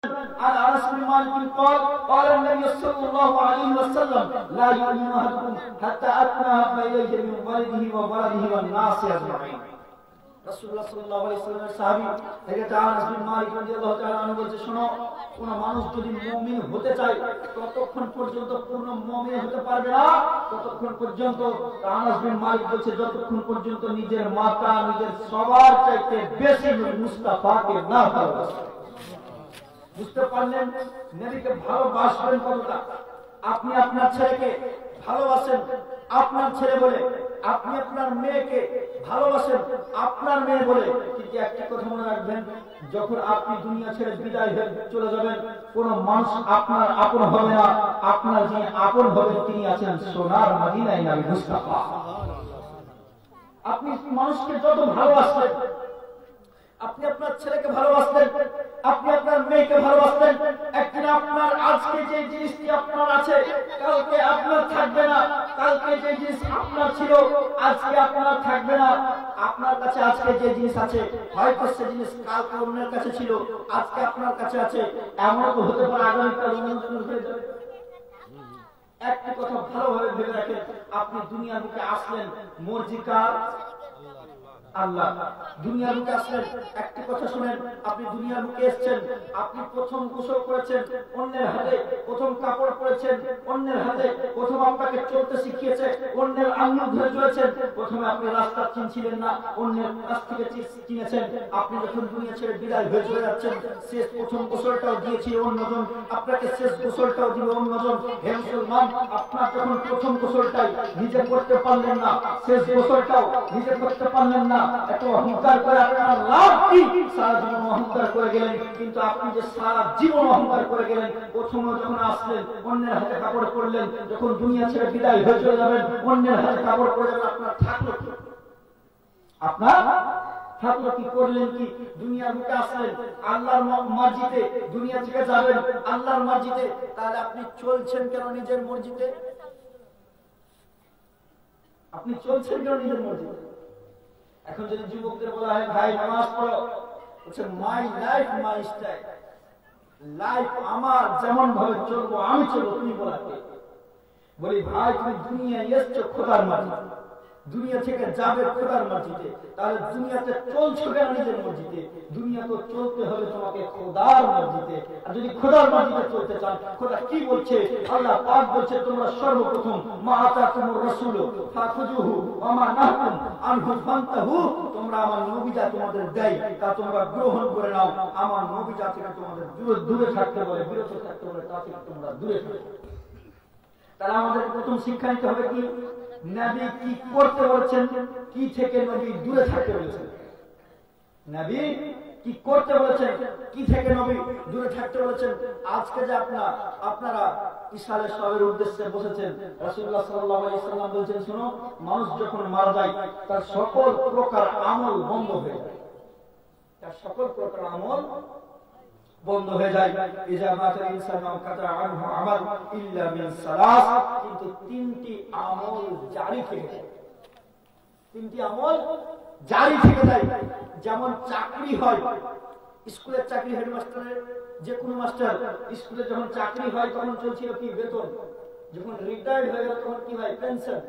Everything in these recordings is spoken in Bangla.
عن انس بن مالك قال قال النبي صلى الله عليه وسلم لا يؤمن احدكم حتى اتناه اليه من ولده وولده والناس اجمعين রাসূলুল্লাহ সাল্লাল্লাহু আলাইহি ওয়াসাল্লামের সাহাবী হযরত আনাস বিন মালিক রাদিয়াল্লাহু তাআলা আনহু বলেছে, শোনো, কোন মানুষ যদি মুমিন হতে চায় ততক্ষণ পর্যন্ত পূর্ণ মুমিন হতে পারবে না ততক্ষণ পর্যন্ত। আনাস বিন মালিক বলছে, যতক্ষণ পর্যন্ত নিজের মাতা নিজের সবার চাইতে বেশি মুস্তাফাকে না ভালোবাসে। বুঝতে পারলেন নবীকে ভালোবাসবেন কতটা? আপনি আপনার ছেলেকে ভালোবাসেন আপনার ছেলে বলে, আপনি আপনার মেয়েকে ভালোবাসেন আপনার মেয়ে বলে, কিন্তু একটা কথা মনে রাখবেন, যখন আপনি দুনিয়া ছেড়ে বিদায় হয়ে চলে যাবেন কোন মানুষ আপনার আপন হবে না। আপনার যিনি আপন হবেন তিনি আছেন সোনার মদিনায় নবী মুস্তাফা। আপনি মানুষকে যত ভালোবাসবেন, আপনি আপনার ছেলেকে ভালোবাসতেন, আপনি আপনার মেয়েকে ভালোবাসতেন, একদিন আপনার আজকে যে জিনিসটি আপনার আছে কালকে আপনার থাকবে না। কালকে যে জিনিস আপনার ছিল আজকে আপনার থাকবে না। আপনার কাছে আজকে যে জিনিস আছে হয়তো সে জিনিস কালকে অন্যের কাছে ছিল, আজকে আপনার কাছে আছে। এমন তো হতে পারে আগামীকাল অন্য হয়ে যাবে। একটি কথা ভালোভাবে ভেবে রাখেন, আপনি দুনিয়ার বুকে আসলেন মর্জি কার? আল্লাহ। দুনিয়ার বুকে আসলেন, একটি কথা শুনেন, আপনি দুনিয়ার বুকে এসেছেন, আপনি প্রথম গোসল করেছেন অন্যের হাতে, প্রথম কাপড় পরেছেন অন্যের হাতে, প্রথম আপনাকে চলতে শিখিয়েছে অন্যের আঙ্গুল ধরে চলেছেন। প্রথমে আপনি রাস্তা চিনছিলেন না, অন্যের কাছ থেকে চিনেছেন। আপনি যখন দুনিয়া ছেড়ে বিদায় হয়ে চলে যাচ্ছেন, শেষ প্রথম গোসলটাও দিয়েছিল অন্যজন, আপনাকে শেষ গোসলটাও দিল অন্যজন। হে মুসলমান, আপনার যখন প্রথম গোসলটাই নিজে করতে পারলেন না, শেষ গোসলটাও নিজে করতে পারলেন না, এত অহংকার করে আপনার লাভ কি? সারা জীবন অহংকার করে গেলেন, কিন্তু আপনি যে সারা জীবন অহংকার করে গেলেন, প্রথমে যখন আসলেন অন্যের হাতে কাপড় পরলেন, যখন দুনিয়া ছেড়ে বিদায় হয়ে চলে যাবেন অন্যের হাতে কাপড় পরে যাবেন, আপনার থাকলো কি? আপনার থাকলো কি? করলেন কি? দুনিয়ার বুকে আসলেন আল্লাহর মর্জিতে, দুনিয়া থেকে যাবেন আল্লাহর মর্জিতে, তাহলে আপনি চলছেন কেন নিজের মর্জিতে? আপনি চলছেন কেন নিজের মর্জিতে? এখন যদি যুবকদের বলা হয় ভাই নামাজ পড়ো, বলছে my life my style, life আমার যেমন ভাবে চলবো আমি চলবো, তুমি বলাতে। বলি ভাই তুমি দুনিয়ায় এসছো খোদার মার্জিতে, দুনিয়া থেকে যাবে খোদার মার্জিতে, তাহলে দুনিয়াতে চলছো কেন নিজের মর্জিতে? দুনিয়া তো চলতে হবে তোমাকে খোদার মর্জিতে। আর যদি খোদার মর্জিতে চলতে চান, খোদা কি বলছে? আল্লাহ পাক বলছে, তোমরা সর্বপ্রথম মা আতাকুমুর রাসূল ফাখুযুহু ওয়া মা নাহাকুম আনহু ফান্তাহু, তোমরা আমার নবী যা তোমাদের দেয় তা তোমরা গ্রহণ করে নাও। আমার নবী যা থেকে তোমাদের দূরে থাকতে বলে, বিরত থাকতে বলে, তা থেকে তোমরা দূরে থাকো। তাহলে আমাদের প্রথম শিক্ষা নিতে হবে কি? নবী কি করতে বলেছেন, কি থেকে নবী দূরে থাকতে বলেছেন। নবী কি করতে বলেছেন, কি থেকে নবী দূরে থাকতে বলেছেন। আজকে যে আপনারা ইসরায়েলের সবের উদ্দেশ্যে বসেছেন, রাসূলুল্লাহ সাল্লাল্লাহু আলাইহি ওয়াসাল্লাম বলেছেন, শুনো, মানুষ যখন মারা যায় তার সকল প্রকার আমল বন্ধ হয়ে যায়, তার সকল প্রকার আমল বন্ধ হয়ে যায়। ইজা মাতাল ইনসানু কাতা আনহু আমাল ইল্লা মিন সালাস, কিন্তু তিনটি আমল জারি থেকে যায়, তিনটি আমল জারি থেকে যায়। যেমন চাকরি হয়, স্কুলের চাকরি, হেডমাস্টারের যে কোনো মাস্টার স্কুলে যখন চাকরি হয় তখন চলছিল কি? বেতন। যখন রিটায়ার্ড হয়ে গেল তখন কি হয়? পেনশন।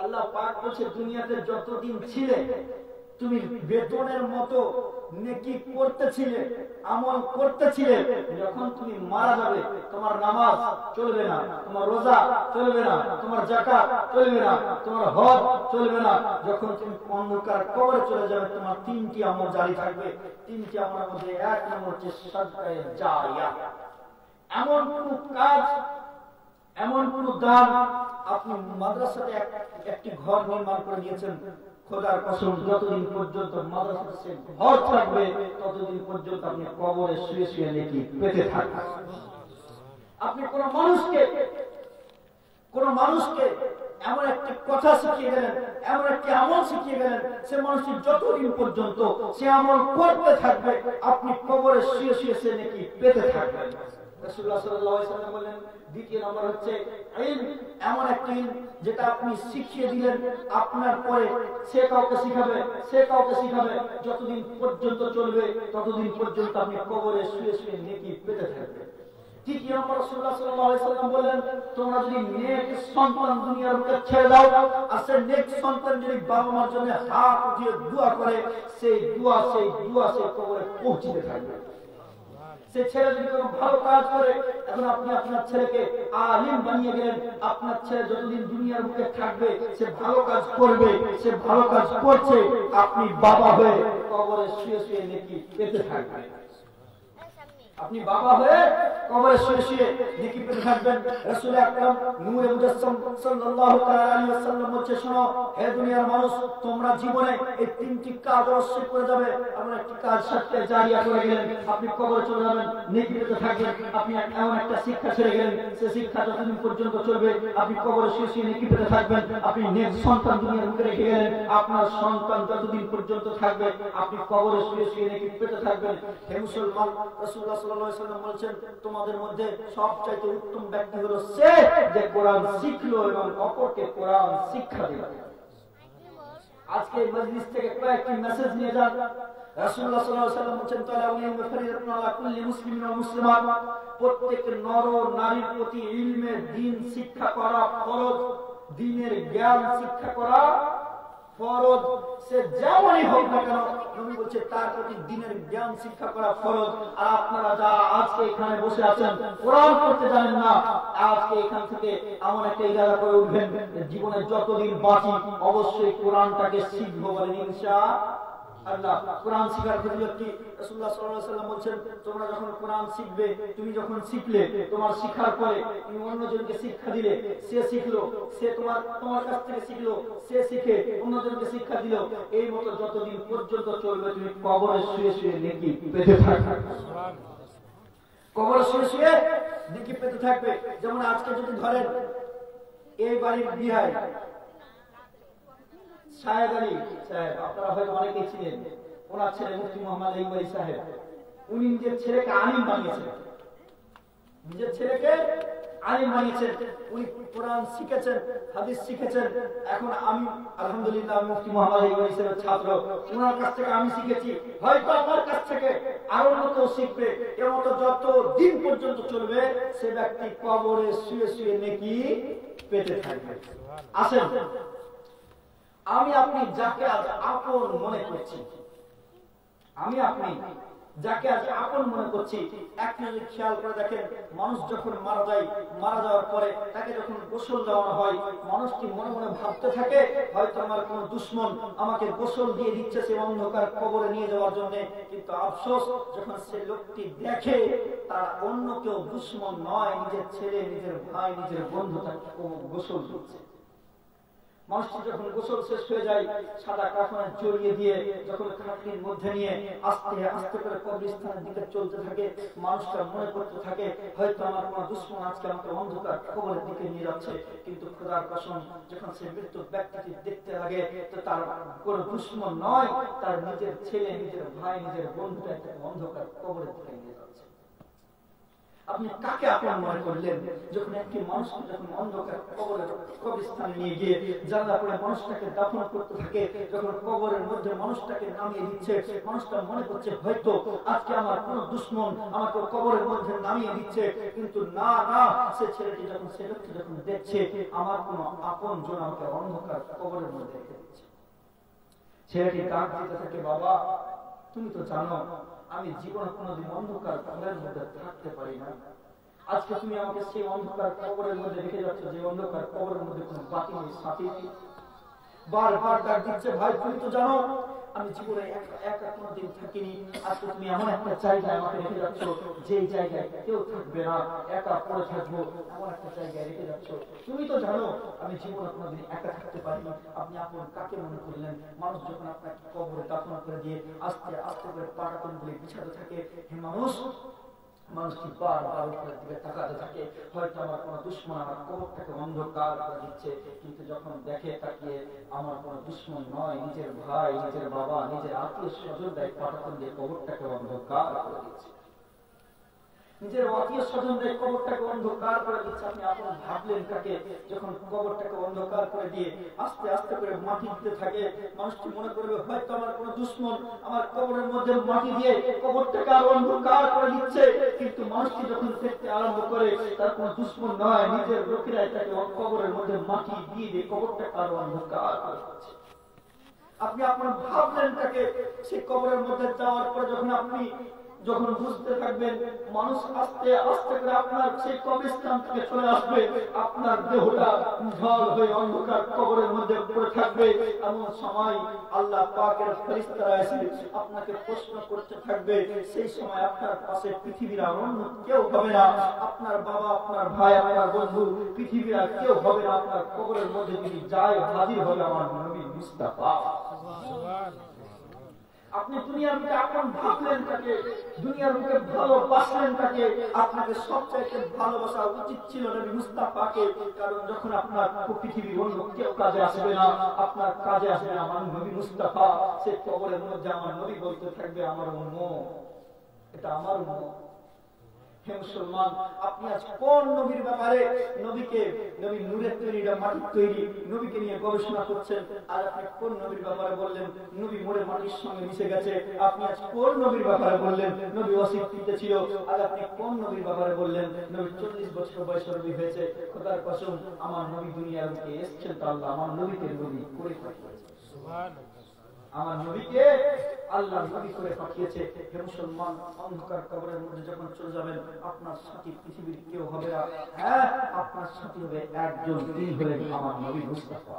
আল্লাহ পাক বলছে, দুনিয়াতে যতদিন ছিলে তুমি বেতনের মতো নেকি করতেছিলে, আমল করতেছিলে, যখন তুমি মারা যাবে তোমার নামাজ চলবে না, তোমার রোজা চলবে না, তোমার যাকাত চলবে না, তোমার হজ চলবে না। যখন তুমি অন্ধকার কবরে চলে যাবে তোমার তিনটি আমল জারি থাকবে। তিনটি আমলের মধ্যে এক নম্বর হচ্ছে সাদকায়ে জারিয়া। এমন কোন কাজ, এমন কোন দান, আপনি মাদ্রাসাতে একটি ঘর নির্মাণ করে দিয়েছেন, খোদার কসম যতদিন পর্যন্ত মাদ্রাসাতে সে ঘর থাকবে ততদিন পর্যন্ত আপনি কবরে শুয়ে শুয়ে নেকি পেতে থাকবেন। আপনি কোন মানুষকে এমন একটি কথা শিখিয়ে গেলেন, এমন একটি আমল শিখিয়ে গেলেন, সে মানুষটি যতদিন পর্যন্ত সে আমল করতে থাকবে আপনি কবরে শুয়ে শুয়ে সে নেকি পেতে থাকবেন। রাসূলুল্লাহ সাল্লাল্লাহু আলাইহি ওয়াসাল্লাম বলেন, দ্বিতীয় নম্বর হচ্ছে ইলম, এমন একটা ইলম যেটা আপনি শিখিয়ে দিলেন, আপনার পরে সে কাউকে শিখাবে, সে কাউকে শিখাবে, যতদিন পর্যন্ত চলবে ততদিন পর্যন্ত আপনি কবরে শুয়ে শুয়ে নেকি তৃতীয় নম্বর রাসূলুল্লাহ সাল্লাল্লাহু আলাইহি সাল্লাম বললেন, তোমরা যদি নেক সন্তান দুনিয়ার বুকে ছেড়ে দাও, আর সেই নেক সন্তান যদি বাবা মার জন্য হাত উঠিয়ে দোয়া করে, সেই দোয়া সেই কবরে পৌঁছতে থাকবে। সে ছেলে যদি কোনো ভালো কাজ করে, এখন আপনি আপনার ছেলেকে আলিম বানিয়ে গেলেন, আপনার ছেলে যতদিন দুনিয়ার বুকে থাকবে সে ভালো কাজ করবে, সে ভালো কাজ করছে, আপনি বাবা হয়ে কবরে শুয়ে শুয়ে নেকি পেতে থাকবেন। আপনি বাবা হয়ে কবরে শুয়ে শুয়ে নেকি পেতে থাকবেন। রাসূল আকরাম নূরে মুজাসসাম সাল্লাল্লাহু আলাইহি ওয়াসাল্লাম বলছে, শোনো হে দুনিয়ার মানুষ, তোমরা জীবনে এই তিনটি কাজ অবশ্যই করে যাবে। এমন একটি কাজ সাথে জারিয়া করে গেলেন, আপনি কবরে চলে যাবেন, নেকি পেতে থাকবেন। আপনি এমন একটা শিক্ষা ছেড়ে গেলেন, সে শিক্ষা যতদিন পর্যন্ত চলবে আপনি কবরে শুয়ে শুয়ে নেকি পেতে থাকবেন। আপনি নেক সন্তান দুনিয়ার বুকে রেখে গেলেন, আপনার সন্তান যতদিন পর্যন্ত থাকবে আপনি কবরে শুয়ে শুয়ে নেকি পেতে থাকবেন। হে মুসলমান, রাসূলুল্লাহ সাল্লাল্লাহু আলাইহি ওয়াসাল্লাম বলেছেন, তোমাদের মধ্যে সবচেয়ে উত্তম ব্যক্তি হলো সে যে কোরআন শিখলো এবং অপরকে কোরআন শিক্ষা দিল। আজকে মজলিস থেকে কয়েকটি মেসেজ নিয়ে যান। রাসূলুল্লাহ সাল্লাল্লাহু আলাইহি ওয়াসাল্লাম বলেছেন, তাআলাউলিল মুফারিদাতুন আলা কুল্লি মুসলিমিন ওয়া মুসলিমাত, প্রত্যেক নর ও নারীর প্রতি ইলমে দ্বীন শিক্ষা করা ফরজ, দ্বীনের জ্ঞান শিক্ষা করা ফরজ। সে যেমনই হোক না কেন, নবী বলছে তার প্রতি দ্বীনের জ্ঞান শিক্ষা করা ফরজ। আর আপনারা যা আজকে এখানে বসে আছেন কোরআন পড়তে জানেন না, আজকে এখান থেকে এমন একটা ইরাদা করে উঠবেন, জীবনে যতদিন বাঁচি অবশ্যই কোরআনটাকে শিখবো বলেন ইনশাআল্লাহ। কোরআন শিখার ফজিলত কি? রাসূলুল্লাহ সাল্লাল্লাহু আলাইহি ওয়াসাল্লাম বলেন, তোমরা যখন কোরআন শিখবে, তুমি যখন শিখলে, তোমার শিখার পরে তুমি অন্যজনকে শিক্ষা দিলে, সে শিখলো, সে তোমার কাছ থেকে শিখলো, সে শিখে অন্যজনকে শিক্ষা দিল, এই মতো যতদিন পর্যন্ত চলবে তুমি কবরে শুয়ে শুয়ে নেকি পেতে থাকবে। কবরে শুয়ে শুয়ে নেকি পেতে থাকবে। যেমন আজকে যদি ধরেন এই বাড়ির বিহাই শাহেদ আলী সাহেব, আপনারা হয়তো অনেকেই ছিলেন, ওনার ছেলে মুফতি মোহাম্মদ ইকবাল সাহেব, উনি নিজের ছেলেকে আলিম বানিয়েছেন, নিজের ছেলেকে আলিম বানিয়েছেন। উনি কোরআন শিখেছেন, হাদিস শিখেছেন। এখন আমি আলহামদুলিল্লাহ মুফতি মোহাম্মদ ইকবাল সাহেবের ছাত্র, ওনার কাছ থেকে আমি শিখেছি, হয়তো আমার কাছ থেকে আরো কেউ শিখবে। এর মতো যত দিন পর্যন্ত চলবে সে ব্যক্তি কবরে শুয়ে শুয়ে নেকি পেতে থাকবে। আসেন, আমি আপনি যাকে আজ আপন মনে করছি, আমি আপনি যাকে আজ আপন মনে করছি, একটু যদি খেয়াল করে দেখেন, মানুষ যখন মারা যায়, মারা যাওয়ার পরে তাকে যখন গোসল দেওয়ানো হয়, মানুষটি মনে মনে ভাবতে থাকে হয়তো আমার কোন দুশ্মন আমাকে গোসল দিয়ে দিচ্ছে সে অন্ধকার কবরে নিয়ে যাওয়ার জন্য। কিন্তু আফসোস, যখন সে লোকটি দেখে তার অন্য কেউ দুশ্মন নয়, নিজের ছেলে, নিজের ভাই, নিজের বন্ধু তাকে গোসল দিচ্ছে। মানুষটি যখন গোসল শেষ হয়ে যায়, সাদা কাফনে জড়িয়ে দিয়ে যখন খাটনির মধ্যে নিয়ে আস্তে আস্তে করে কবরস্থানের দিকে চলতে থাকে, মানুষটা মনে করতে থাকে হয়তো আমার কোন দুশ্মন আজকে আমাকে অন্ধকার কবরের দিকে নিয়ে যাচ্ছে। কিন্তু খোদার কসম, যখন সে মৃত্যু ব্যক্তিটি দেখতে লাগে তো তার কোন দুশ্মন নয়, তার নিজের ছেলে, নিজের ভাই, নিজের বন্ধুটা তাকে অন্ধকার কবরের দিকে নিয়ে যাচ্ছে। আপনি কাকে আপন মনে করলেন? যখন একটি মানুষকে যখন অন্ধকার কবরস্থানে নিয়ে গিয়ে জানলা করে মানুষটাকে দাফন করতে থাকে, যখন কবরের মধ্যে মানুষটাকে নামিয়ে দিচ্ছে, মানুষটা মনে করছে হয়তো আজকে আমার কোন দুশ্মন আমাকে কবরের মধ্যে নামিয়ে দিচ্ছে। কিন্তু না না, সে ছেলেটি যখন, সে লোকটি যখন দেখছে আমার কোন আপন জন আমাকে অন্ধকার কবরের মধ্যে রেখে দিচ্ছে, ছেলেটি ডাক দিতে থাকে, বাবা তুমি তো জানো আমি জীবনে কোনোদিন অন্ধকার কবরের মধ্যে থাকতে পারি না, আজকে তুমি আমাকে সেই অন্ধকার কবরের মধ্যে রেখে যাচ্ছ, যে অন্ধকার কবরের মধ্যে কোনো বাতি নেই, সাথী নেই। বারবার ডাক দিচ্ছে, ভাই তুমি তো জানো আমি জীবনে একা কোনোদিন থাকিনি, আজকে তুমি এমন একটা জায়গায় আমাকে রেখে যাচ্ছ, যেই জায়গায় কেউ থাকবে না, একা পড়ে থাকবো, এমন একটা জায়গায় রেখে যাচ্ছ। তুমি তো জানো আমি জীবনে কোনোদিন একা থাকতে পারিনি। আপনি আপন কাকে মনে করলেন? মানুষ যখন আপনাকে কবরে দাফন করে দিয়ে আস্তে আস্তে করে পাটাতন গুলি বিছাতে থাকে, হে মানুষ, মানুষটি বারবার উপরের দিকে তাকাতে থাকে, হয়তো আমার কোন দুশ্মন আমার কবরটাকে অন্ধকার করে দিচ্ছে। কিন্তু যখন দেখে তাকিয়ে আমার কোন দুশ্মন নয়, নিজের ভাই, নিজের বাবা, নিজের আত্মীয় স্বজনরাই পাটাতন দিয়ে কবরটাকে অন্ধকার করে দিচ্ছে। নিজের আত্মীয় স্বজনদের কবরটাকে অন্ধকার করে দিচ্ছে। আপনি আপনার ভাবলেন তাকে যখন কবরটাকে অন্ধকার করে দিয়ে আস্তে আস্তে করে মাটি দিতে থাকে, মানুষটি মনে করবে হয়তো আমার কোনো দুশ্মন আমার কবরের মধ্যে মাটি দিয়ে কবরটাকে আরো অন্ধকার করে দিচ্ছে। কিন্তু মানুষটি যখন দেখতে আরম্ভ করে তার কোনো দুশ্মন নয়, নিজের লোকেরাই তাকে কবরের মধ্যে মাটি দিয়ে দিয়ে কবরটাকে আরো অন্ধকার করে দিচ্ছে। আপনি আপনার ভাবলেন তাকে সেই কবরের মধ্যে যাওয়ার পর যখন বুঝতে থাকবেন মানুষ আস্তে আস্তে করে আপনার সেই কবরস্থান থেকে চলে আসবে, আপনার দেহটা ঝড় হয়ে অন্ধকার কবরের মধ্যে পড়ে থাকবে। এমন সময় আল্লাহ পাকের ফেরেশতারা এসে আপনাকে প্রশ্ন করতে থাকবে। সেই সময় আপনার পাশে পৃথিবীর আর অন্য কেউ হবে না, আপনার বাবা, আপনার ভাই, আপনার বন্ধু, পৃথিবীর আর কেউ হবে না। আপনার কবরের মধ্যে যদি যায় হাজির হবে আমার নবী মুস্তাফা। আপনি দুনিয়ার বুকে আপন ভাবলেন তাকে, দুনিয়ার বুকে ভালোবাসলেন তাকে, আপনাকে সবচাইতে ভালোবাসা উচিত ছিল নবী মুস্তাফাকে। কারণ যখন আপনার পৃথিবীর অন্য কেউ কাজে আসবে না, আপনার কাজে আসবে আমার নবী মুস্তাফা। সে কবরের মধ্যে আমার নবী বলতে থাকবে আমার উম্মত, এটা আমার উম্মত। হে মুসলমান, আপনি আজ কোন নবীর ব্যাপারে নবী নূরের তৈরি না মাটির তৈরি নবীকে নিয়ে গবেষণা করছেন? আর আপনি কোন নবীর ব্যাপারে বললেন নবী মরে মাটির সঙ্গে মিশে গেছে? আপনি আজ কোন নবীর ব্যাপারে বললেন নবী অস্তিত্বে ছিল? আর আপনি কোন নবীর ব্যাপারে বললেন নবী 40 বছর বয়সে নবী হয়েছে? খোদার কসম, আমার নবী দুনিয়ার বুকে এসেছেন তো আল্লাহ আমার নবীকে নবী করে পাঠিয়েছে। সুবহানাল্লাহ, আমার নবীকে আল্লাহ নবী করে পাঠিয়েছে। হে মুসলমান, অন্ধকার কবরের মধ্যে যখন চলে যাবেন আপনার সাথী পৃথিবীর কেউ হবে না। হ্যাঁ, আপনার সাথী হবে একজন, তিনি হলেন আমার নবী মুস্তাফা।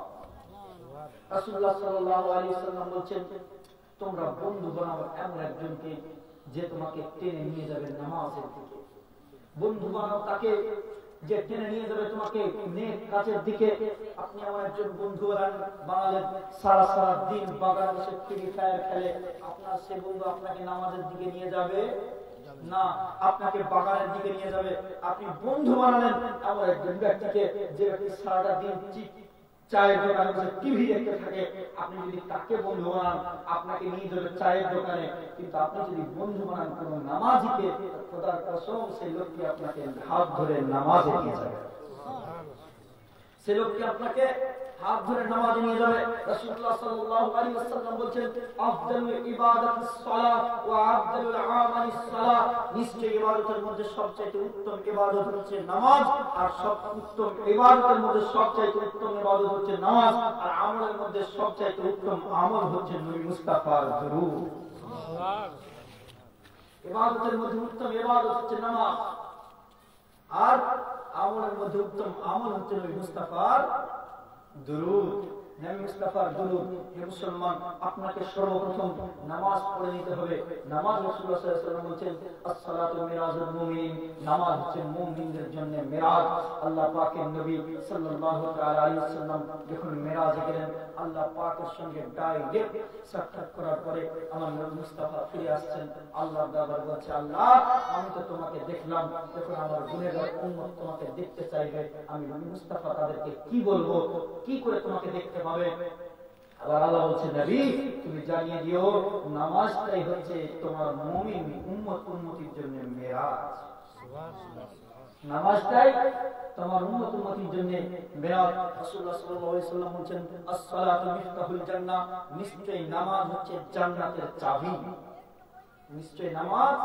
রাসূলুল্লাহ সাল্লাল্লাহু আলাইহি ওয়াসাল্লাম বলেন, তোমরা বন্ধু বানাও এমন একজনকে যে তোমাকে টেনে নিয়ে যাবে নামাজের দিকে। বন্ধু বানাও তাকে যে টেনে নিয়ে যাবে তোমাকে নেক কাজের দিকে। আপনি আমার একজন বন্ধু বানালেন, সারা সারা দিন বাগানে বসে ফ্রি ফায়ার খেলে, আপনার সে বন্ধু আপনাকে নামাজের দিকে নিয়ে যাবে না, আপনাকে বাগানের দিকে নিয়ে যাবে। আপনি বন্ধু বানালেন এমন একজন ব্যক্তিকে যে ব্যক্তি সারাটা দিন চায়ের দোকানে বসে টিভি দেখতে থাকে। আপনি যদি তাকে বন্ধু বানান আপনাকে নিয়ে যাবে চায়ের দোকানে। কিন্তু আপনি যদি বন্ধু বানান কোন নামাজিকে, খোদার কসম সেই লোকটি আপনাকে হাত ধরে নামাজে নিয়ে যাবে। সে লোকটি আপনাকে হাত ধরে নামাজে নিয়ে যাবে। রাসূলুল্লাহ সাল্লাল্লাহু আলাইহি ওয়াসাল্লাম বলেন, আফদালুল ইবাদাতিস সালাত ওয়া আফদালুল আমালিস সালাত। নিশ্চয়ই ইবাদতের মধ্যে সবচেয়ে উত্তম ইবাদত হচ্ছে নামাজ, আর সবচেয়ে উত্তম ইবাদতের মধ্যে সবচেয়ে উত্তম ইবাদত হচ্ছে নামাজ, আর আমলের মধ্যে সবচেয়ে উত্তম আমল হচ্ছে নবী মুস্তাফার দুরূদ। সুবহানাল্লাহ। ইবাদতের মধ্যে উত্তম ইবাদত হচ্ছে নামাজ, আর আমলের মধ্যে উত্তম আমল হচ্ছে নবী মুস্তাফার দুরূদ। নবী মুস্তাফার দুরূদ। হে মুসলমান, আপনাকে সর্বপ্রথম নামাজ পড়ে নিতে হবে। নামাজ রাসূলুল্লাহ সাল্লাল্লাহু আলাইহি ওয়াসাল্লাম বলেন, as-salatu mirazul mu'min, নামাজ হচ্ছে মুমিনদের জন্য মিরাজ। আল্লাহ পাকের নবী সাল্লাল্লাহু তাআলা আলাইহি ওয়াসাল্লাম যখন মিরাজে গেলেন, আল্লাহ পাকের সঙ্গে ডাইরেক্ট সাক্ষাৎ করার পরে আমার নবী মুস্তাফা ফিরে আসছেন। আল্লাহ দরবার বলছে, আল্লাহ আমি তো তোমাকে দেখলাম, যখন আমার গুনাহগার উম্মত তোমাকে দেখতে চাইবে আমি নবী মুস্তাফা তাদেরকে কি বলবো, কি করে তোমাকে দেখতে পাবে? আবার আল্লাহ বলছে, নবী তুমি জানিয়ে দিও নামাজটাই হচ্ছে তোমার মুমিন উম্মতির জন্য মিরাজ। সুবহানাল্লাহ। নামাজটাই তোমার উম্মতির জন্য মিরাজ। রাসূলুল্লাহ সাল্লাল্লাহু আলাইহি ওয়াসাল্লাম বলেন, as-salatu মিফতাহুল জান্নাহ, নিশ্চয়ই নামাজ হচ্ছে জান্নাতের চাবি। নিশ্চয়ই নামাজ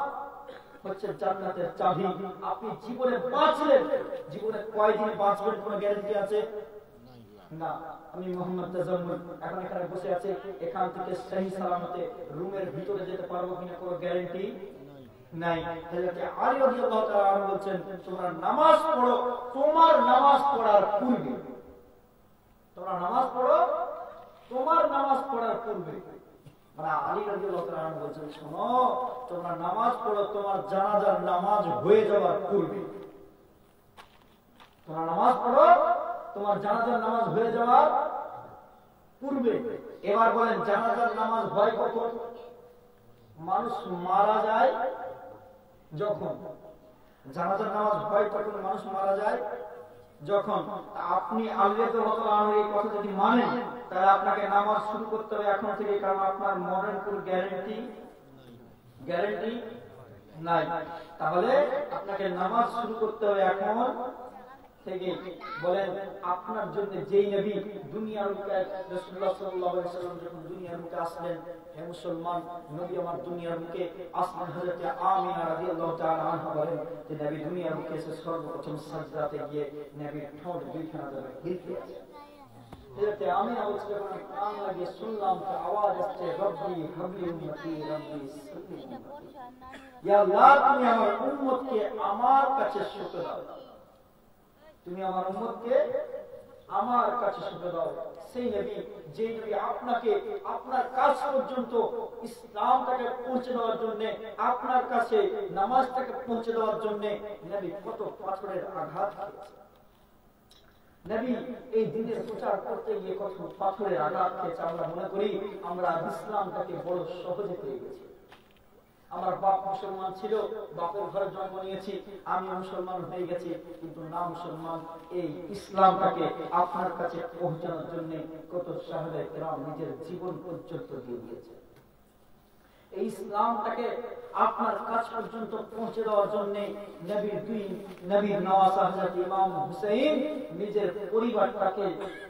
হচ্ছে জান্নাতের চাবি। আপনি জীবনে বাঁচলেন, জীবনে কয়দিন বাঁচবেন কোনো গ্যারান্টি আছে না। আমি মোহাম্মদ তাজাম্মুল এখন এখানে বসে আছে, এখান থেকে সহি সালামতে রুমের ভিতরে যেতে পারবো কিনা কোনো গ্যারান্টি নাই। হযরত আলী রাদিয়াল্লাহু তাআলা আনহু বলেন, তোমরা নামাজ পড়ো তোমার নামাজ পড়ার পূর্বে, তোমরা নামাজ পড়ো তোমার নামাজ পড়ার পূর্বে। মানে আলী রাদিয়াল্লাহু তাআলা আনহু বলেন, শোনো তোমরা নামাজ পড়ো তোমার জানাজার নামাজ হয়ে যাওয়ার পূর্বে। তোমরা নামাজ পড়ো তোমার জানাজার নামাজ হয়ে যাওয়ার পূর্বে। এবার বলেন জানাজার নামাজ হয় কখন? মানুষ মারা যায় যখন। জানাজার নামাজ হয় কখন? মানুষ মারা যায় যখন। আপনি আল্লাহর এই কথা যদি মানেন তাহলে আপনাকে নামাজ শুরু করতে হবে এখন থেকে, কারণ আপনার মরণের কোনো গ্যারান্টি নাই। তাহলে আপনাকে নামাজ শুরু করতে হবে এখন থেকে। বলেন আপনার জন্য যেই নবী দুনিয়ার মুখে রাসূলুল্লাহ সাল্লাল্লাহু আলাইহি ওয়াসাল্লাম যখন দুনিয়ার মুখে আসলেন, হে মুসলমান, নবী আমার দুনিয়ার মুখে আসলেন। হযরত আমিনা রাদিয়াল্লাহু তাআলা আনহা বলেন যে নবী দুনিয়ার মুখে এসে সর্বপ্রথম সাজদাতে গিয়ে নবীর ঠোঁট দুইখানা ধরে হিলতে আছে। হযরত আমিনা বলছে যখন আমি কান লাগিয়ে শুনলাম তো আওয়াজ আসছে, রব্বি হাবলি উম্মতি রব্বি সাল্লি ইয়া আল্লাহ, তুমি আমার উম্মতকে আমার কাছে সঁপে দাও, তুমি আমার উম্মতকে আমার কাছে সঁপে দাও। সেই নবী যে নবী আপনাকে আপনার কাছ পর্যন্ত ইসলামটাকে পৌঁছে দেওয়ার জন্য, আপনার কাছে নামাজটাকে পৌঁছে দেওয়ার জন্য নবী কত পাথরের আঘাত খেয়েছে। নবী এই দিনের প্রচার করতে গিয়ে কত পাথরের আঘাত খেয়েছে। আমরা মনে করি আমরা ইসলামটাকে বড় সহজে পেয়ে গেছি। আমার বাপ মুসলমান ছিল, বাপের ঘরে জন্ম নিয়েছি, আমি মুসলমান হয়ে গেছি, কিন্তু না মুসলমান। এই ইসলামটাকে আপনার কাছে পৌঁছানোর জন্য কত সাহাবায়ে কেরাম নিজের জীবন পর্যন্ত দিয়ে দিয়েছে। এই ইসলামটাকে আপনার কাছ পর্যন্ত পৌঁছে দেওয়ার জন্য নবীর নওয়াজ হযরত ইমাম হুসাইন নিজের পরিবারটাকে,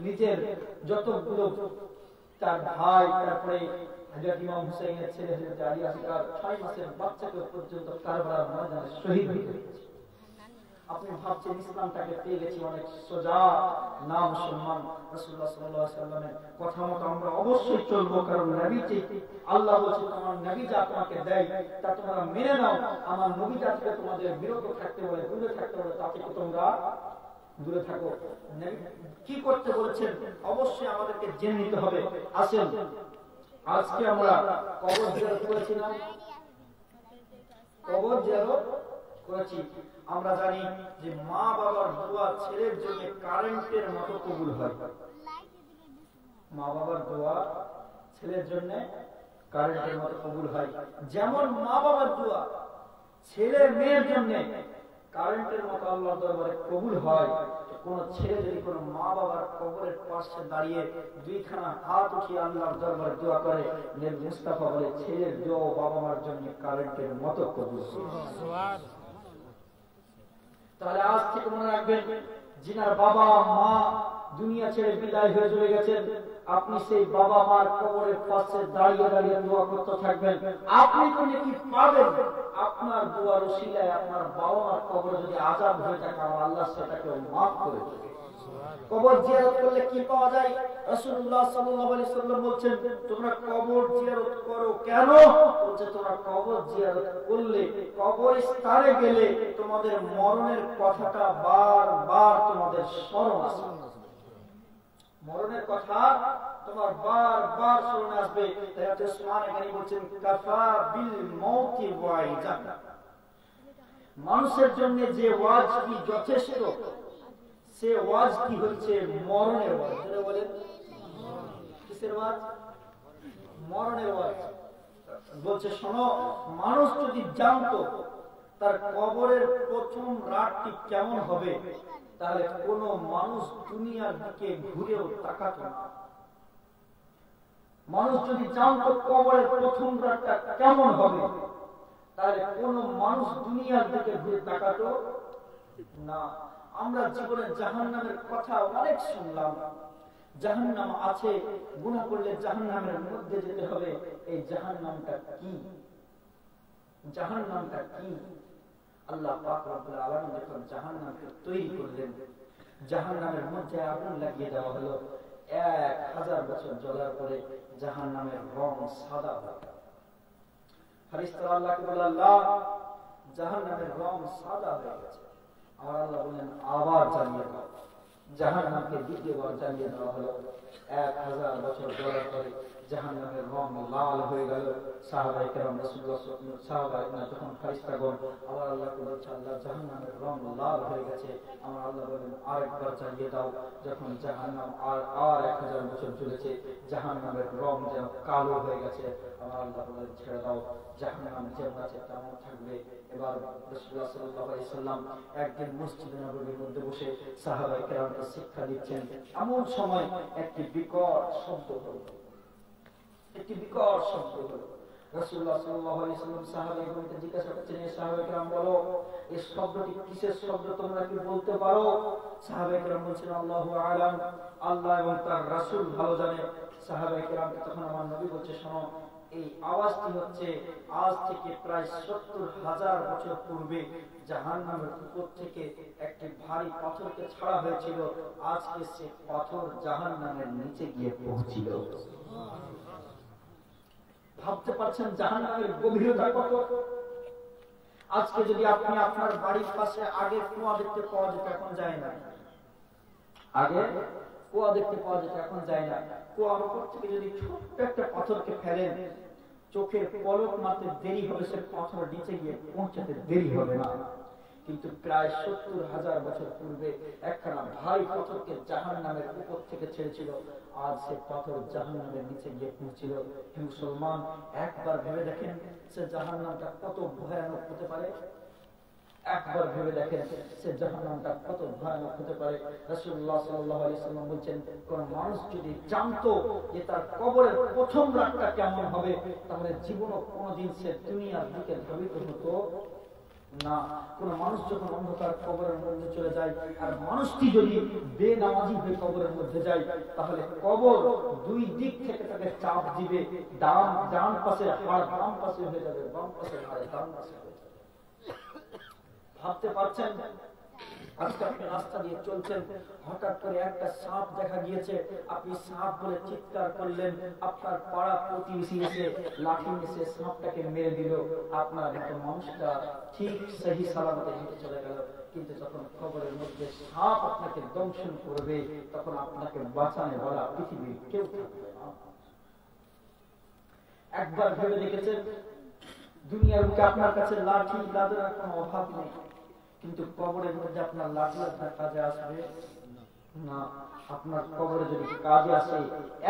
নিজের যতগুলো তার ভাই, তারপরে হযরত ইমাম হুসাইনের ছেলে হযরত আলী আসগর 6 মাসের বাচ্চাকে পর্যন্ত কারবালার ময়দানে শহীদ হয়ে গেছে। আপনি ভাবছেন ইসলামটাকে পেয়ে গেছি অনেক সোজা, না মুসলমান। রাসূলুল্লাহ সাল্লাল্লাহু আলাইহি ওয়াসাল্লামের কথা মতো আমরা অবশ্যই চলবো, কারণ নবী যে আল্লাহ বলেছে তোমার নবী যা তোমাকে দেয় তা তোমরা মেনে নাও। আমার নবী যা থেকে তোমাদের বিরত থাকতে বলে, দূরে থাকতে বলে, তা থেকে তোমরা দূরে থাকো। নবী কি করতে বলেছেন অবশ্যই আমাদেরকে জেনে নিতে হবে। আসেন আজকে আমরা কবর জিয়ারত করেছি না? কবর জিয়ারত করেছি। আমরা জানি যে মা বাবার দোয়া ছেলের জন্য কারেন্টের মতো কবুল হয়। মা বাবার দোয়া ছেলের জন্য কারেন্টের মতো কবুল হয়। যেমন মা বাবার দোয়া ছেলে মেয়ের জন্য কারেন্টের মতো আল্লাহর দরবারে কবুল হয়, কোন ছেলে যদি কোন মা বাবার কবরের পাশে দাঁড়িয়ে দুইখানা হাত উঠিয়ে আল্লাহর দরবারে দোয়া করে, নবী মুস্তাফা বলে ছেলের দোয়া বাবা মার জন্য কারেন্টের মতো কবুল হয়। তাহলে আজ থেকে মনে রাখবেন, যিনার বাবা মা দুনিয়া ছেড়ে বিদায় হয়ে চলে গেছেন, আপনি সেই বাবা মার কবরের পাশে দাঁড়িয়ে দাঁড়িয়ে দোয়া করতে থাকবেন। আপনি তো কি পাবেন? আপনার দোয়ার ওসিলায় আপনার বাবা মার কবর যদি আযাব হয়ে থাকে, আল্লাহ সেটাকে মাফ করে দেবে। কবর জিয়ারত করলে কি পাওয়া যায়? রাসূলুল্লাহ সাল্লাল্লাহু আলাইহি ওয়াসাল্লাম বলেন, তোমরা কবর জিয়ারত করো কেন? বলছে তোমরা কবর জিয়ারত করলে, কবরস্থানে গেলে তোমাদের মরণের কথাটা বারবার তোমাদের স্মরণ আসবে। মরণের কথা তোমার বারবার স্মরণে আসবে। তাই হযরত উসমান গনি বলেন, কাফা বিল মাউতি ওয়াইজান। মানুষের জন্য যে ওয়াজ কি যথেষ্ট, সে ওয়াজ কি হচ্ছে মরণের ওয়াজ। বলেন কিসের ওয়াজ? মরণের ওয়াজ। বলছে শোনো, মানুষ যদি জানতো তার কবরের প্রথম রাতটি কেমন হবে, তাহলে কোন মানুষ দুনিয়ার দিকে ঘুরেও তাকাতো না। মানুষ যদি জানতো কবরের প্রথম রাতটা কেমন হবে, তাহলে কোন মানুষ দুনিয়ার দিকে ঘুরে তাকাতো না। আমরা জীবনে জাহান্নামের কথা অনেক শুনলাম। জাহান্নাম আছে, গুনাহ করলে জাহান্নামের মধ্যে যেতে হবে। এই জাহান্নামটা কি? জাহান্নামটা কি? আল্লাহ পাক রব্বুল আলামিন যখন জাহান্নামকে তৈরি করলেন, জাহান্নামের মধ্যে আগুন লাগিয়ে দেওয়া হলো। 1000 বছর জ্বলার পরে জাহান্নামের রং সাদা হয়ে গেল। ফেরেশতারা আল্লাহকে বলে, আল্লাহ জাহান্নামের রং সাদা হয়ে গেছে। আমার আল্লাহ বললেন আবার জ্বালিয়ে দাও। জাহান্নামকে দ্বিতীয়বার জ্বালিয়ে দেওয়া হলো। 1000 বছর জ্বলার পরে জাহান্নামের রং লাল হয়ে গেল। সাহাবায়ে কেরাম রাসূলুল্লাহ সাহাবায়ে যখন ফেরেশতাগণ আমার আল্লাহকে বলছে, আল্লাহ জাহান্নামের রং লাল হয়ে গেছে। আমার আল্লাহ বলেন আরেকবার জ্বালিয়ে দাও। যখন জাহান্নাম আর 1000 বছর জ্বলেছে, জাহান্নামের রং যেন কালো হয়ে গেছে। আমার আল্লাহ বলেন ছেড়ে দাও, জাহান্নাম যেমন আছে তেমন থাকবে। এবার রাসূলুল্লাহ সাল্লাল্লাহু আলাইহি সাল্লাম একদিন মসজিদে নববীর মধ্যে বসে সাহাবায়ে কেরামকে শিক্ষা দিচ্ছেন। এমন সময় একটি বিকট শব্দ হলো। একটি বিকট শব্দ হলো। রাসূলুল্লাহ সাল্লাল্লাহু আলাইহি ওয়াসাল্লাম সাহাবায়ে জিজ্ঞাসা করছেন, এ সাহাবায়ে কেরাম বলো, এই শব্দটি কিসের শব্দ তোমরা কি বলতে পারো? সাহাবায়ে কেরাম বলছেন, আল্লাহু আ'লাম, আল্লাহ এবং তার রাসূল ভালো জানে। সাহাবায়ে কেরামকে তখন আমার নবী বলছে, শোনো, এই আওয়াজটি হচ্ছে আজ থেকে প্রায় ৭০,০০০ বছর পূর্বে জাহান্নামের উপর থেকে একটি ভারী পাথরকে ছাড়া হয়েছিল, আজকে সে পাথর জাহান্নামের নিচে গিয়ে পৌঁছিল। ভাবতে পারছেন জাহান্নামের গভীরতা কত? আজকে যদি আপনি আপনার বাড়ির পাশে আগে কুয়া দেখতে পাওয়া যেত, এখন যায় না। আগে কুয়া দেখতে পাওয়া যেত, এখন যায় না। কুয়ার উপর থেকে যদি ছোট্ট একটা পাথরকে ফেলেন, চোখের পলক মারতে দেরি হবে, সে পাথর নিচে গিয়ে পৌঁছাতে দেরি হবে না। কিন্তু প্রায় ৭০,০০০ বছর পূর্বে একখানা ভারী পাথরকে জাহান্নামের উপর থেকে ছেড়েছিল, আজ সে পাথর জাহান্নামের নিচে গিয়ে পৌঁছিল। হে মুসলমান, একবার ভেবে দেখেন সে জাহান্নামটা কত ভয়ানক হতে পারে। একবার ভেবে দেখেন সে জাহান্নামটা কত ভয়ানক হতে পারে। রাসূলুল্লাহ সাল্লাল্লাহু আলাইহি ওয়াসাল্লাম বলেন, কোন মানুষ যদি জানতো যে তার কবরের প্রথম রাতটা কেমন হবে, তাহলে জীবনও কোনোদিন সে দুনিয়ার দিকে ধাবিত হতো না। কোন মানুষ যখন অন্ধকার কবরের মধ্যে চলে যায়, আর মানুষটি যদি বেনামাজি হয়ে কবরের মধ্যে যায়, তাহলে কবর দুই দিক থেকে তাকে চাপ দিবে। ডান পাশে হাড় বাম পাশে হয়ে যাবে, বাম পাশে হাড় ডান পাশে হয়ে যাবে। ভাবতে পারছেন, আজকে আপনি রাস্তা দিয়ে চলছেন, হঠাৎ করে একটা সাপ দেখা গিয়েছে, আপনি সাপ বলে চিৎকার করলেন, আপনার পাড়া প্রতিবেশী এসে লাঠি এসে সাপটাকে মেরে দিল, আপনার মানুষটা ঠিক সহি সালামতে হেঁটে চলে গেল। কিন্তু যখন কবরের মধ্যে সাপ আপনাকে দংশন করবে, তখন আপনাকে বাঁচানো বলা পৃথিবীর কেউ থাকবে না। একবার ভেবে দেখেছেন, দুনিয়ার বুকে আপনার কাছে লাঠি লাঠের কোনো অভাব নেই, কিন্তু কবরের মধ্যে আপনার লাঠি আপনার কাজে আসবে না। আপনার কবরে যদি কাজে আসে,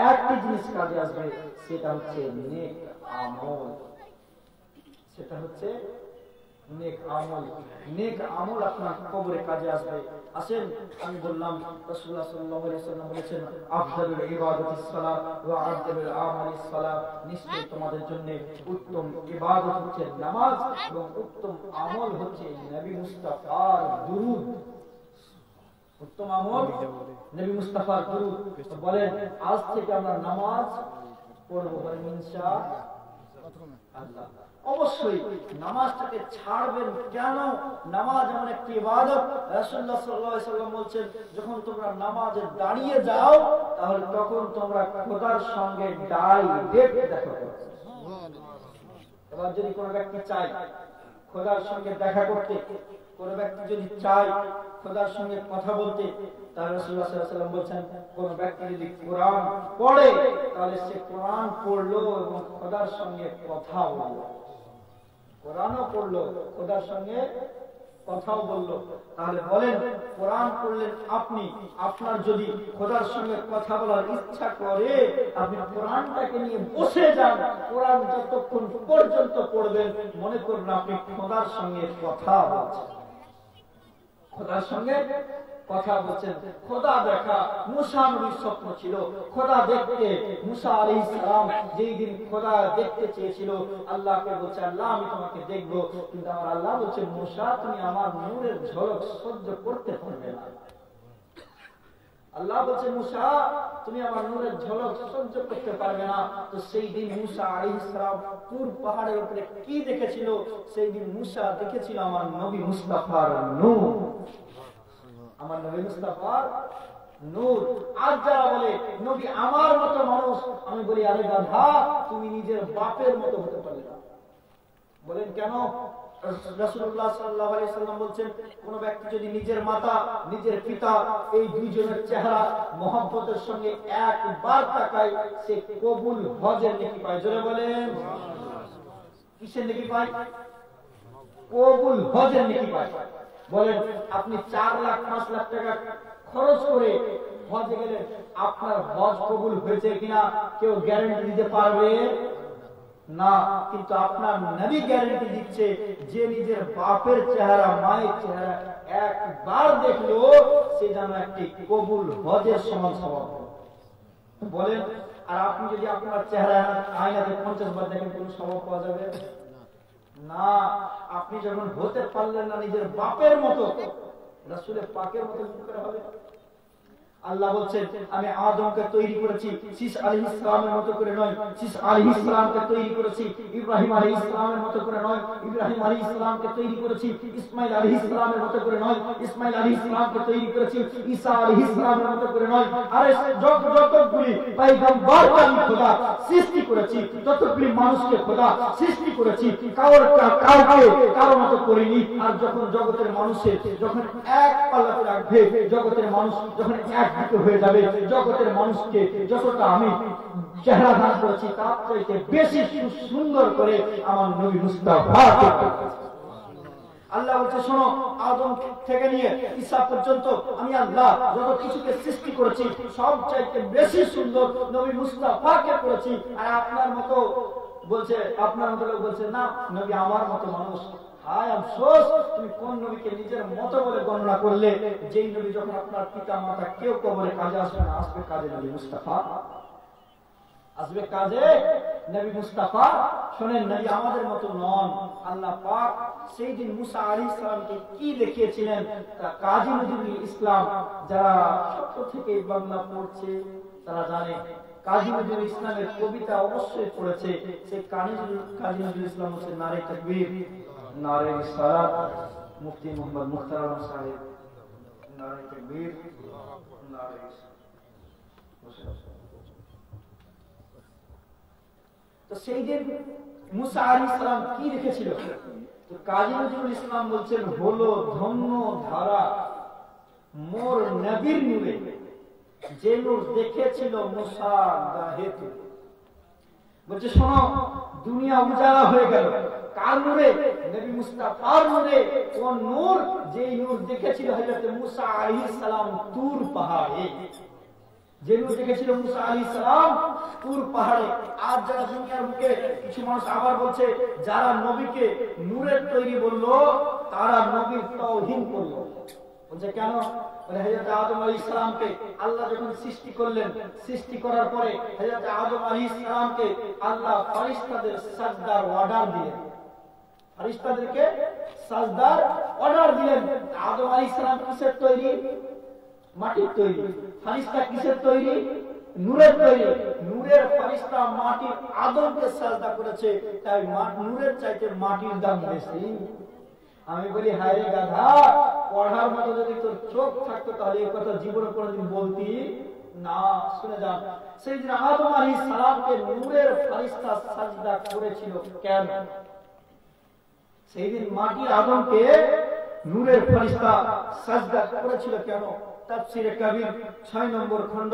একটি জিনিস কাজে আসবে, সেটা হচ্ছে নেক আমল। সেটা হচ্ছে নেক আমল। নেক আমল আপনার কবরে কাজে আসবে। আসেন, আমি বললাম রাসূলুল্লাহ সাল্লাল্লাহু আলাইহি ওয়াসাল্লাম বলেছেন, আফদালুল ইবাদাতিস সালাত ওয়া আফদালুল আমালিস সালাত, নিশ্চয় তোমাদের জন্য উত্তম ইবাদত হচ্ছে নামাজ এবং উত্তম আমল হচ্ছে নবী মুস্তাফার দুরূদ। উত্তম আমল নবী মুস্তাফার দুরূদ। বলেন, আজ থেকে আমরা নামাজ পড়ব ইনশাআল্লাহ। অবশ্যই নামাজটাকে ছাড়বেন কেন? নামাজ এমন একটি ইবাদত, রাসূলুল্লাহ সাল্লাল্লাহু আলাইহি ওয়াসাল্লাম বলেন, যখন তোমরা নামাজে দাঁড়িয়ে যাও, তাহলে তখন তোমরা খোদার সঙ্গে ডাইরেক্ট দেখা করবে। এবার যদি কোনো ব্যক্তি চায় খোদার সঙ্গে দেখা করতে, কোন ব্যক্তি যদি চায় খোদার সঙ্গে কথা বলতে, তাহলে রাসূলুল্লাহ সাল্লাল্লাহু আলাইহি ওয়াসাল্লাম বলেন, কোন ব্যক্তি যদি কোরআন পড়ে, তাহলে সে কোরআন পড়লো এবং খোদার সঙ্গে কথা বলল। কোরআনও পড়লো, খোদার সঙ্গে কথাও বললো। তাহলে বলেন, কোরআন পড়লেন আপনি, আপনার যদি খোদার সঙ্গে কথা বলার ইচ্ছা করে, আপনি কোরআনটাকে নিয়ে বসে যান, কোরআন যতক্ষণ পর্যন্ত পড়বেন, মনে করুন আপনি খোদার সঙ্গে কথা বলছেন। খোদার সঙ্গে কথা বলছেন। খোদা দেখা মুসা নবীর স্বপ্ন ছিল। খোদা দেখতে মুসা আলাইহিস সালাম যেই দিন খোদা দেখতে চেয়েছিল, আল্লাহকে বলছে, আল্লাহ আমি তোমাকে দেখবো, কিন্তু আমার আল্লাহ বলছে, মুসা তুমি আমার নূরের ঝলক সহ্য করতে পারবে না। আল্লাহ বলছে, মুসা তুমি আমার নূরের ঝলক সহ্য করতে পারবে না। তো সেই দিন মুসা আলাইহিস সালাম তুর পাহাড়ের উপরে কি দেখেছিল? সেই দিন মুসা দেখেছিল আমার নবী মুস্তাফার নূর। আমার নবী মুস্তাফার নূর। আজ যারা বলে নবী আমার মতো মানুষ, আমি বলি, আরে গাধা, তুমি নিজের বাপের মতো হতে পারলে না। বলেন কেন? রাসূলুল্লাহ সাল্লাল্লাহু আলাইহি ওয়াসাল্লাম বলেন, কোন ব্যক্তি যদি নিজের মাতা, নিজের পিতা, এই দুইজনের চেহারা মহব্বতের সঙ্গে একবার তাকায়, সে কবুল হজের নেকি পায়। জোরে বলেন, কিসের নেকি পায়? কবুল হজের নেকি পায়। বলেন, আপনি 4 লাখ 5 লাখ টাকা খরচ করে হজে গেলেন, আপনার হজ কবুল হয়েছে কিনা কেউ গ্যারান্টি দিতে পারবে না। কিন্তু আপনার নবী গ্যারান্টি দিচ্ছে, যে নিজের বাপের চেহারা, মায়ের চেহারা একবার দেখলো, সে যেন একটি কবুল হজের সমান সমান। বলেন, আর আপনি যদি আপনার চেহারা আয়নাতে 50 বার দেখেন, কোন স্বভাব পাওয়া যাবে না। আপনি যখন হতে পারলেন না নিজের বাপের মতো, রাসূলের পাকের মতো করে হবে। আল্লাহ বলছেন আমি আদমকে তৈরি করেছি শীষ আলাইহিস সালামের মতো করে নয়, শীষ আলাইহিস সালামকে তৈরি করেছি ইব্রাহিম আলাইহিস সালামের মতো করে নয়, ইব্রাহিম আলাইহিস সালামকে তৈরি করেছি ইসমাঈল আলাইহিস সালামের মতো করে নয়, ইসমাঈল আলাইহিস সালামকে তৈরি করেছি ঈসা আলাইহিস সালামের মতো করে নয়। আরে যতগুলি পয়গম্বরকে আমি খোদা সৃষ্টি করেছি, যতগুলি মানুষকে খোদা সৃষ্টি করেছি, কারোর মতো করিনি। আর যখন জগতের মানুষের যখন এক পাল্লাতে রাখবে, জগতের মানুষ যখন এক হয়ে যাবে, জগতের মানুষকে যতটা আমি চেহারা দান করেছি তার চাইতে বেশি সুন্দর করে আমার নবী মুস্তাফা। আল্লাহ বলছে শোনো, আদম থেকে নিয়ে ঈসা পর্যন্ত আমি আল্লাহ যত কিছুকে সৃষ্টি করেছি সব চাইতে বেশি সুন্দর নবী মুস্তাফাকে করেছি। আর আপনার মতো বলছে, আপনার মতো লোক বলছে না নবী আমার মতো মানুষ। হায় আফসোস, তুমি কোন নবীকে নিজের মতো বলে গণনা করলে? যেই নবী যখন আপনার পিতা মাতা কেউ কবরে কাজে আসবে না, আসবে কাজে নবী মুস্তাফা, আসবে কাজে নবী মুস্তাফা। শোনেন, নবী আমাদের মতো নন। আল্লাহ পাক সেই দিন মুসা আলাইহিস সালামকে কি দেখিয়েছিলেন তা কাজী নজরুল ইসলাম যারা ছোট থেকে বাংলা পড়ছে তারা জানে। কাজী নজরুল ইসলামের কবিতা অবশ্যই পড়েছে। সেই কাজী নজরুল ইসলাম হচ্ছে নারে তাকবীর, নারে রিসালাত, মুফতি মোহাম্মদ মুখতার আলম সাহেব, নারে তাকবীর, নারে রিসালাত। তো সেই দিন মুসা আলাইহিস সালাম কি দেখেছিল? তো কাজী নজরুল ইসলাম বলছেন হলো ধন্য ধারা মোর নবীর নূরে, যে নূর দেখেছিল মুসা গাহেতে। বলছে শোনো, দুনিয়া উজালা হয়ে গেল কার নূরে? নবী মুস্তাফার নূরে। কোন নূর? যেই নূর দেখেছিল হযরত মুসা আলাইহিস সালাম তুর পাহাড়ে, যে নূর দেখেছিল মুসা আলাইহিস সালাম তুর পাহাড়ে। আজ যারা দুনিয়ার বুকে কিছু মানুষ আবার বলছে যারা নবীকে নূরের তৈরি বললো তারা নবীর তাওহীন করলো। বলছে কেন? বলে হযরত আদম আলাইহিস সালামকে আল্লাহ যখন সৃষ্টি করলেন, সৃষ্টি করার পরে হযরত আদম আলাইহিস সালামকে আল্লাহ ফেরেশতাদের সাজদার অর্ডার দিলেন, ফেরেশতাদেরকে সাজদার অর্ডার দিলেন। আদম আলাইহিস সালাম কিসের তৈরি? মাটির তৈরি। ফেরেশতা কিসের তৈরি? নূরের তৈরি। নূরের ফেরেশতা মাটির আদমকে সাজদা করেছে, তাই নূরের চাইতে মাটির দাম বেশি। আমি বলি হায় রে গাধা, পড়ার মতো যদি তোর চোখ থাকতো তাহলে এই কথা জীবনে কোনোদিন বলতি না। শুনে যান, সেই দিন আদম আলাইহিস সালামকে নূরের ফেরেশতা সাজদা করেছিল কেন? সেই দিন মাটির আদমকে নূরের ফেরেশতা সাজদা করেছিল কেন? তাফসীরে কবির 6 নম্বর খণ্ড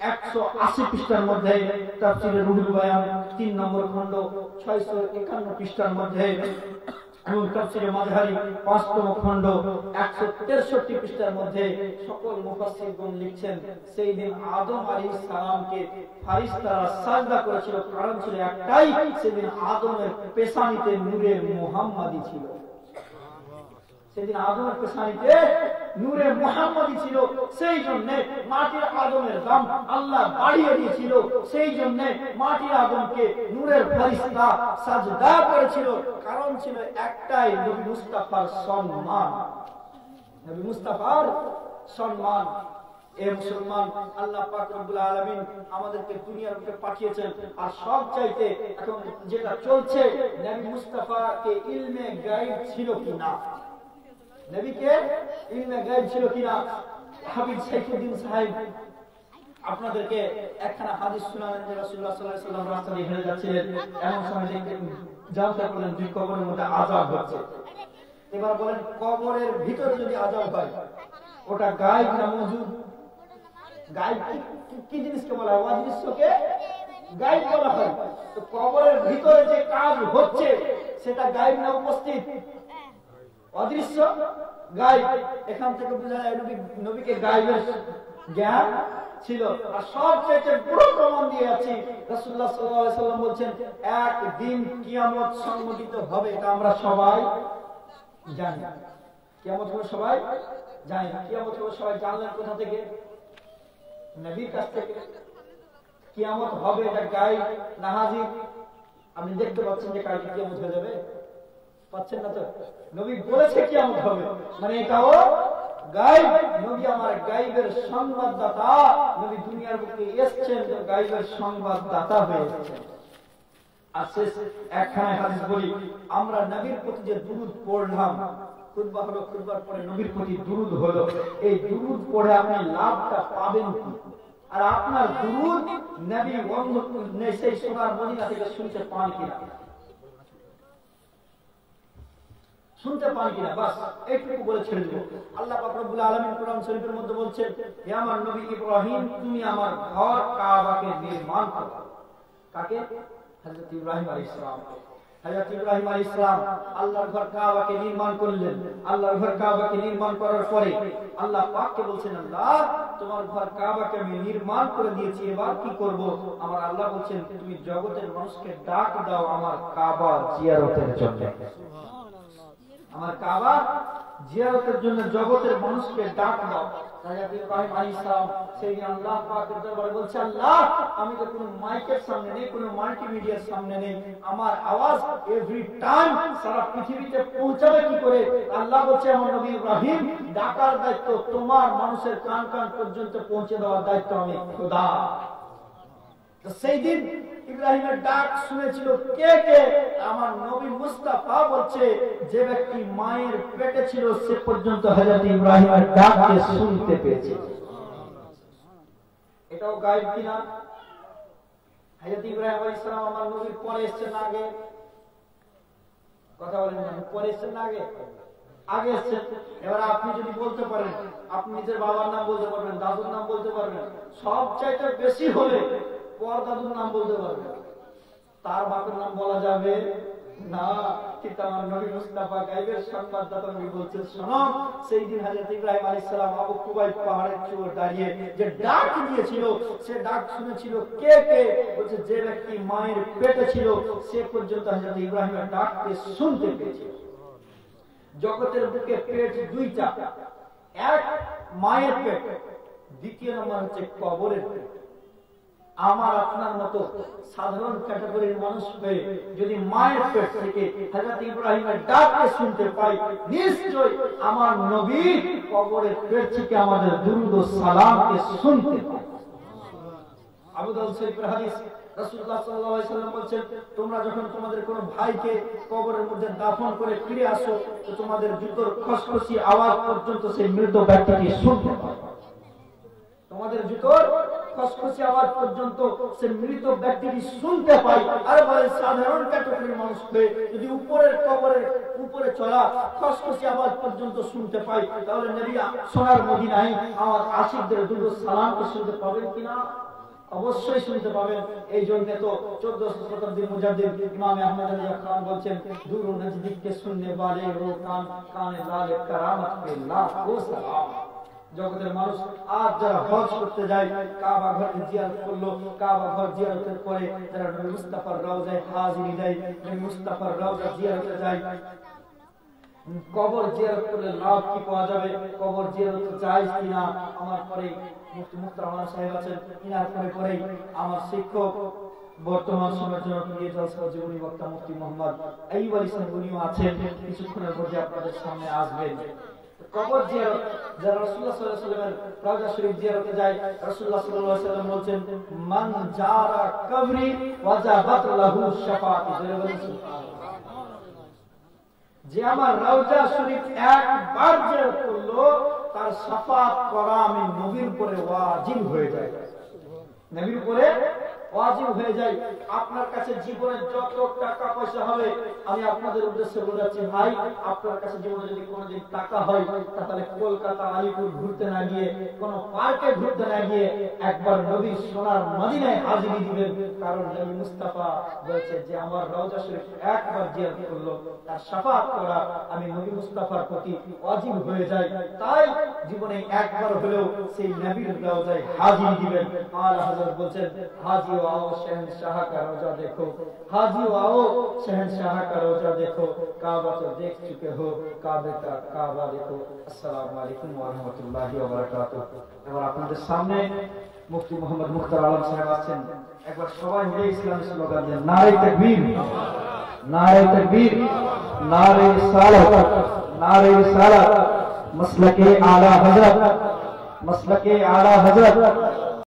180 পৃষ্ঠার মধ্যে, তাফসীরে রুহুল বায়ান 3 নম্বর খণ্ড 651 পৃষ্ঠার মধ্যে, এবং তাফসীরে মাযহারি 5তম খণ্ড 163 পৃষ্ঠার মধ্যে সকল মুফাসসিরগণ লিখছেন সেই দিন আদম আলাইহিস সালামকে ফেরেশতারা সাজদা করেছিল। কারণ ছিল একটাই, সেদিন আদমের পেশানিতে নূরে মুহাম্মাদি ছিল। সেদিন আদমের পেশানিতে নূরে মুহাম্মাদি ছিল, সেই জন্য মাটির আদমের দাম আল্লাহ বাড়িয়ে দিয়েছিল। সেই জন্য মাটির আদমকে নূরের ফেরেশতা সাজদা করেছিল। কারণ ছিল একটাই, নবী মুস্তাফার সম্মান, নবী মুস্তাফার সম্মান। এ মুসলমান, আল্লাহ পাক রব্বুল আলামিন আমাদেরকে দুনিয়ার বুকে পাঠিয়েছেন। আর সব চাইতে এখন যেটা চলছে, নবী মুস্তাফাকে ইলমে গায়ব ছিল কিনা, নবীকে ইলমে গায়ব ছিল কিনা। হাফিজ সাইফুদ্দিন সাহেব আপনাদেরকে একখানা হাদিস শোনালেন যে রাসূলুল্লাহ সাল্লাল্লাহু আলাইহি ওয়াসাল্লাম রাস্তা দিয়ে হেঁটে যাচ্ছিলেন, এমন সময় জানতে পারলেন দুই কবরের মধ্যে আযাব হচ্ছে। এবার বলেন কবরের ভিতরে যদি আযাব হয় ওটা গায়ব না মওজুদ? গায়ব কি জিনিসকে বলা হয়? অদৃশ্যকে গায়ব বলা হয়। তো কবরের ভিতরে যে কাজ হচ্ছে সেটা গায়ব না উপস্থিত? অদৃশ্য গায়ব। এখান থেকে বোঝা যায় নবীকে গায়বের জ্ঞান ছিল। আর সবচেয়ে বড় প্রমাণ দিয়ে আছি, রাসূলুল্লাহ সাল্লাল্লাহু আলাইহি ওয়াসাল্লাম বলছেন একদিন কিয়ামত সংঘটিত হবে, এটা আমরা সবাই জানি। কিয়ামত হবে সবাই জানি না। কিয়ামত হবে সবাই জানলেন কোথা থেকে? নবীর কাছ থেকে। কিয়ামত হবে, এটা গায়েব না হাজির? আপনি দেখতে পাচ্ছেন যে কালকে কিয়ামত হয়ে যাবে? পাচ্ছেন না তো? নবী বলেছে কিয়ামত হবে, মানে এটাও গায়েব। নবী আমার গায়েবের সংবাদদাতা। নবী দুনিয়ার বুকে এসেছেন তো গায়েবের সংবাদদাতা হয়ে এসেছেন। আর শেষ একখানে হাদিস বলি, আমরা নবীর প্রতি যে দুরূদ পড়লাম, খুতবা হলো, খুতবার পরে নবীর প্রতি দুরূদ হলো, এই দুরূদ পড়ে আপনি লাভটা পাবেন কি? আর আপনার দুরূদ নবী অন্য সেই সোনার মদিনা থেকে শুনতে পান কিনা, শুনতে পান কিনা, বাস এইটুকু বলে ছেড়ে দেব। আল্লাহ পাক রব্বুল আলামিন কোরআন শরীফের মধ্যে বলছেন, হে আমার নবী ইব্রাহিম, তুমি আমার ঘর কাবাকে নির্মাণ করো। কাকে? হযরত ইব্রাহিম আলাইহিস সালাম। হযরত ইব্রাহিম আলাইহিস সালাম আল্লাহর ঘর কাবাকে নির্মাণ করলেন। আল্লাহর ঘর কাবাকে নির্মাণ করার পরে আল্লাহ পাককে বলছেন, আল্লাহ তোমার ঘর কাবাকে আমি নির্মাণ করে দিয়েছি, এবার কি করব? আমার আল্লাহ বলছেন, তুমি জগতের মানুষকে ডাক দাও আমার কাবা জিয়ারতের জন্য। আমার কাবা জিয়ারতের জন্য জগতের মানুষকে ডাক দাও। হযরত ইব্রাহিম আলাইহিস সালাম সেই আল্লাহ পাকের দরবারে বলছে, আল্লাহ আমি তো কোনো মাইকের সামনে নেই, কোনো মাল্টিমিডিয়ার সামনে নেই, আমার আওয়াজ এভরি টাইম সারা পৃথিবীতে পৌঁছাবে কি করে? আল্লাহ বলছে, আমার নবী ইব্রাহিম, ডাকার দায়িত্ব তোমার, মানুষের কান কান পর্যন্ত পৌঁছে দেওয়ার দায়িত্ব আমি খোদা। সেই দিন ইব্রাহিমের ডাক শুনেছিল কে কে? আমার নবী মুস্তাফা বলছে, যে ব্যক্তি মায়ের পেটে ছিল সে পর্যন্ত হযরত ইব্রাহিমের ডাককে শুনতে পেয়েছে। এটাও গায়েব কিনা? হযরত ইব্রাহিম আলাইহিস সালাম আমার নবীর পরে এসেছেন না আগে? কথা বলেন না, পরে এসেছেন না আগে? আগে এসেছেন। এবার আপনি যদি বলতে পারেন, আপনি নিজের বাবার নাম বলতে পারবেন, দাদুর নাম বলতে পারবেন, সবচাইতে বেশি হলে পরদাদুর নাম বলতে পারবেন, তার বাপের নাম বলা যাবে না। কিন্তু আমার নবী মুস্তাফা গায়েবের সংবাদদাতা নবী বলছেন, শোনো, সেই দিন হযরত ইব্রাহিম আলাইহিস সালাম আবু কুবাইব পাহাড়ের চূড়ায় দাঁড়িয়ে যে ডাক দিয়েছিল, সে ডাক শুনেছিল কে কে? বলছে, যে ব্যক্তি মায়ের পেটে ছিল সে পর্যন্ত হযরত ইব্রাহিমের ডাককে শুনতে পেয়েছিল। জগতের বুকে পেট দুইটা, এক মায়ের পেট, দ্বিতীয় নম্বর হচ্ছে কবরের পেট। আমার আপনার মতো সাধারণ ক্যাটাগরির মানুষ হয়ে যদি মায়ের পেট থেকে হযরত ইব্রাহিমের ডাককে শুনতে পাই, নিশ্চয় আমার নবী কবরের পেট থেকে আমাদের দুরূদ ও সালামকে শুনতে পাই। আবু দাউদ শরীফের হাদিস, রাসূলুল্লাহ সাল্লাল্লাহু আলাইহি ওয়াসাল্লাম বলেছেন, তোমরা যখন তোমাদের কোনো ভাইকে কবরের মধ্যে দাফন করে ফিরে আসো, তো তোমাদের জুতোর খসখসি আওয়াজ পর্যন্ত সেই মৃত ব্যক্তিকে শুনতে পাও। তোমাদের জুতোর খসখসি আওয়াজ পর্যন্ত সে মৃত ব্যক্তিটি শুনতে পাই। আর বলে সাধারণ ক্যাটাগরির মানুষ হয়ে যদি উপরের কবরের উপরে চলা খসখসি আওয়াজ পর্যন্ত শুনতে পাই, তাহলে নবী সোনার মদিনায় আমার আশিকদের দুরূদ সালামকে শুনতে পাবেন কিনা? অবশ্যই শুনতে পাবেন। এই জন্য তো 1400 শতাব্দীর মুজাদ্দিদ ইমাম আহমদ আলী খান বলছেন, দূর ও নজদীক কে শুননে वाले रो कान काने लाले करामत पे लाखों सलाम। জগতের মানুষ আজ যারা হজ করতে যায়, কাবা ঘর জিয়ারত করলো, কাবা ঘর জিয়ারতের পরে যারা নবী মুস্তাফার রওজায় হাজিরি দেয়, নবী মুস্তাফার রওজা জিয়ারতে যায়, কবর জিয়ারত করলে লাভ কি পাওয়া যাবে? কবর জিয়ারত জায়েজ কিনা? আমার পরে মুফতি মুহতারাম সাহেব আছেন, ইনার পরে আমার শিক্ষক বর্তমান সময়ের জন্য প্রিয় জলসা জীবনী বক্তা মুফতি মোহাম্মদ আইয়ুব আলী সাহেব উনিও আছেন, কিছুক্ষণের মধ্যে আপনাদের সামনে আসবেন। কবর জিয়ারত যারা রাসূলুল্লাহ সাল্লাল্লাহু আলাইহি ওয়াসাল্লামের রওজা শরীফ জিয়ারতে যায়, রাসূলুল্লাহ সাল্লাল্লাহু আলাইহি ওয়াসাল্লাম বলেন, মান জারা কবরি ওয়াজাবাত লাহু শাফাআতি। যে আমার রওজা শরীফ একবার জিয়ারত করলো, তার শাফাআত করা আমি নবীর উপরে ওয়াজিব হয়ে যায়। নবীর উপরে ওয়াজিব হয়ে যায়। আপনার কাছে জীবনের যত টাকা পয়সা হবে, আমি আপনাদের উদ্দেশ্যে বলছি, ভাই আপনার কাছে জীবনে যদি কোনোদিন টাকা হয়, তাহলে কলকাতা আলিপুর ঘুরতে না গিয়ে, কোন পার্কে ঘুরতে না গিয়ে একবার নবীর সোনার মদিনায় হাজিরি দিবেন। কারণ নবী মুস্তাফা বলেছে যে আমার রওজা শরীফ একবার জিয়ারত করলো, তার শাফাআত করা আমি নবী মুস্তাফার প্রতি ওয়াজিব হয়ে যায়। তাই জীবনে একবার হলেও সেই নবীর রওজায় হাজিরি দিবেন। আলা হযরত বলেন, হাজি आओ शहंशाह का रोजा देखो, हाजी आओ शहंशाह का रोजा देखो, काबा तो देख चुके हो, काबे का काबा देखो। अस्सलामु अलैकुम व रहमतुल्लाहि व बारकातुहू। এবার আপনাদের সামনে মুফতি মোহাম্মদ মুখতার আলম সাহেব আছেন, একবার সবাই মিলে ইসলামী স্লোগান দেন, নারে তাকবীর, নারে তাকবীর, নারে রিসালাত, নারে রিসালাত, মাসলাকে আলা হযরত, মাসলাকে আলা হযরত।